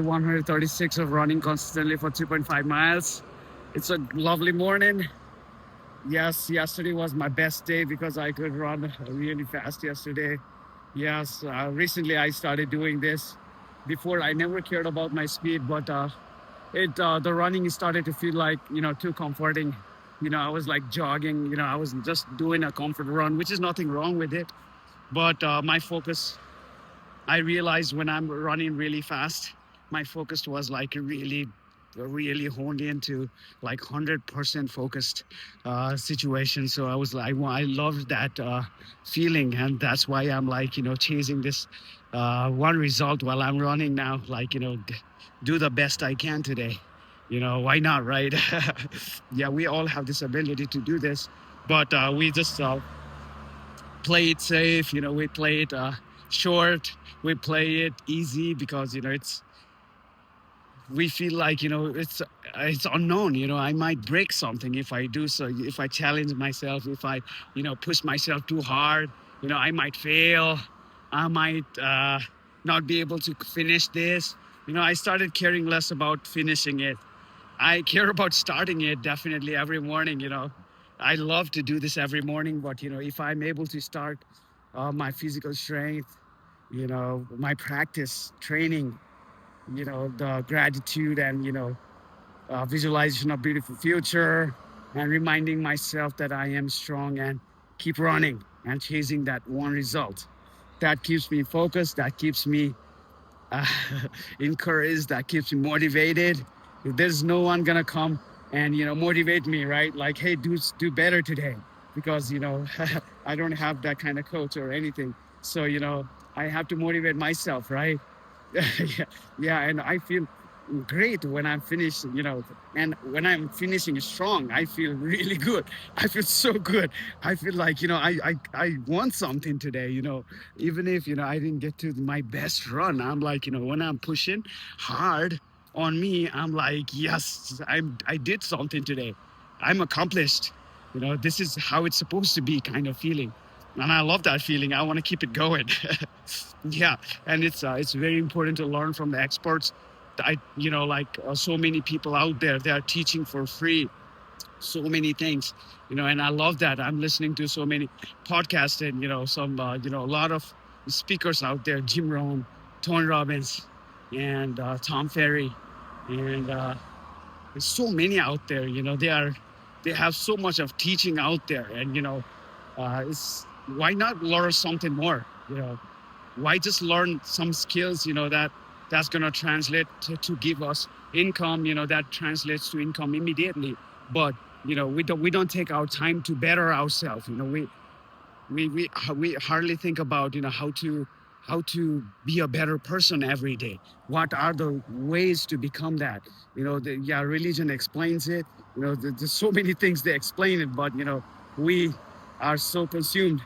136 of running consistently for 2.5 miles. It's a lovely morning. Yes, yesterday was my best day because I could run really fast yesterday. Yes, recently I started doing this. Before I never cared about my speed, but it the running started to feel like too comforting. I was like jogging. I was just doing a comfort run, which is nothing wrong with it. But my focus, I realized when I'm running really fast, my focus was like really honed into like 100% focused situation. So I was like, well, I loved that feeling. And that's why I'm like, chasing this one result while I'm running now, like, do the best I can today. Why not, right? Yeah, we all have this ability to do this, but we just play it safe. We play it short. We play it easy because it's we feel like it's unknown. I might break something if I do so. If I challenge myself, if I push myself too hard, I might fail. I might not be able to finish this. I started caring less about finishing it. I care about starting it definitely every morning. I love to do this every morning, but if I'm able to start my physical strength, my practice training, the gratitude and visualization of beautiful future, and reminding myself that I am strong and keep running and chasing that one result. That keeps me focused. That keeps me uh, encouraged. That keeps me motivated. There's no one gonna come and motivate me, right? Like, hey, do better today, because I don't have that kind of coach or anything. So I have to motivate myself, right? Yeah, yeah, and I feel great when I'm finished, and when I'm finishing strong, I feel really good. I feel so good. I feel like, I want something today, even if, I didn't get to my best run. I'm like, when I'm pushing hard on me, I'm like, yes, I did something today. I'm accomplished. This is how it's supposed to be kind of feeling. And I love that feeling. I want to keep it going. Yeah, and it's very important to learn from the experts. So many people out there, they are teaching for free so many things, and I love that. I'm listening to so many podcasts and some a lot of speakers out there: Jim Rohn, Tony Robbins, and Tom Ferry, and there's so many out there. They have so much of teaching out there, and it's why not learn something more? Why just learn some skills that's going to translate to give us income, that translates to income immediately. But we don't take our time to better ourselves. We hardly think about how to be a better person every day. What are the ways to become that? Yeah, religion explains it. There's so many things they explain it, but we are so consumed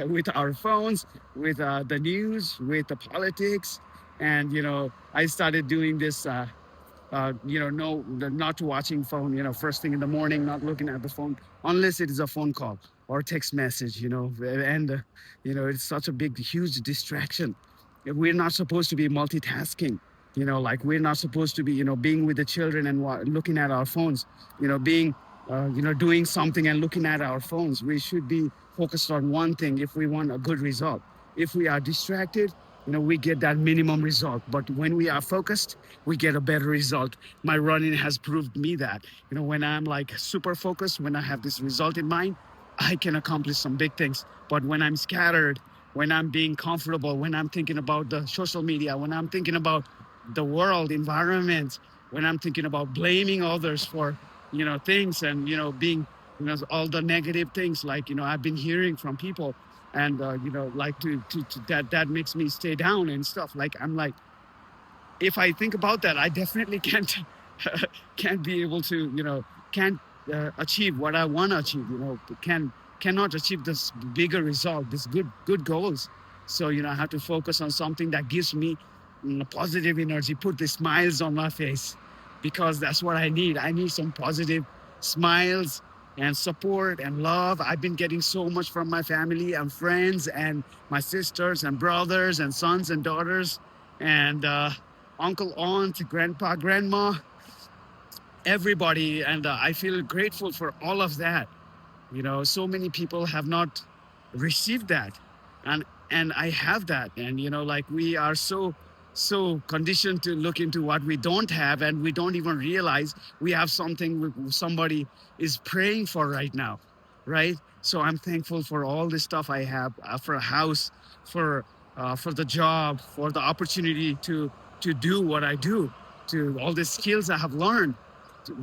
with our phones, with the news, with the politics. And I started doing this. No, not watching phone. First thing in the morning, not looking at the phone unless it is a phone call or text message. And it's such a big, huge distraction. We're not supposed to be multitasking. Like we're not supposed to be being with the children and looking at our phones. Being doing something and looking at our phones. We should be focused on one thing if we want a good result. If we are distracted, we get that minimum result. But when we are focused, we get a better result. My running has proved me that. When I'm like super focused, when I have this result in mind, I can accomplish some big things. But when I'm scattered, when I'm being comfortable, when I'm thinking about the social media, when I'm thinking about the world environment, when I'm thinking about blaming others for things, and being all the negative things, like I've been hearing from people, and like to that makes me stay down and stuff. Like I'm like, if I think about that, I definitely can't can't be able to can't achieve what I want to achieve. Cannot achieve this bigger result, this good goals. So I have to focus on something that gives me positive energy, put the smiles on my face, because that's what I need. I need some positive smiles and support and love. I've been getting so much from my family and friends and my sisters and brothers and sons and daughters, and uncle, aunt, grandpa, grandma, everybody. And I feel grateful for all of that. So many people have not received that, and I have that. And like, we are so conditioned to look into what we don't have, and we don't even realize we have something somebody is praying for right now, right? So I'm thankful for all the stuff I have, for a house, for the job, for the opportunity to do what I do, to all the skills I have learned,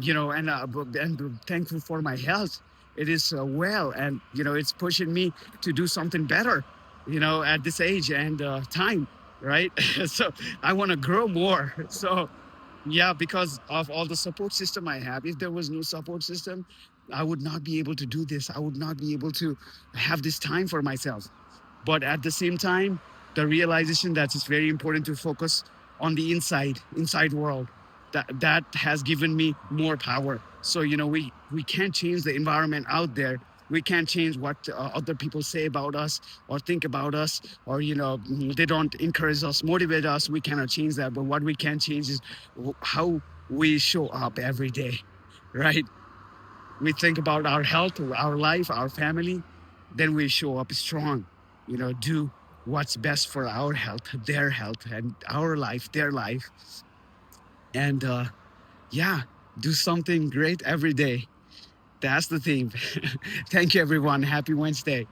and thankful for my health. It is well, and it's pushing me to do something better, at this age and time, right? So I want to grow more. So yeah, because of all the support system I have. If there was no support system, I would not be able to do this. I would not be able to have this time for myself. But at the same time, the realization that it's very important to focus on the inside world, that has given me more power. So we can't change the environment out there. We can't change what other people say about us or think about us, or they don't encourage us, motivate us. We cannot change that. But what we can change is how we show up every day, right? We think about our health, our life, our family, then we show up strong, do what's best for our health, and our life, their life. And yeah, do something great every day. That's the theme. Thank you, everyone. Happy Wednesday.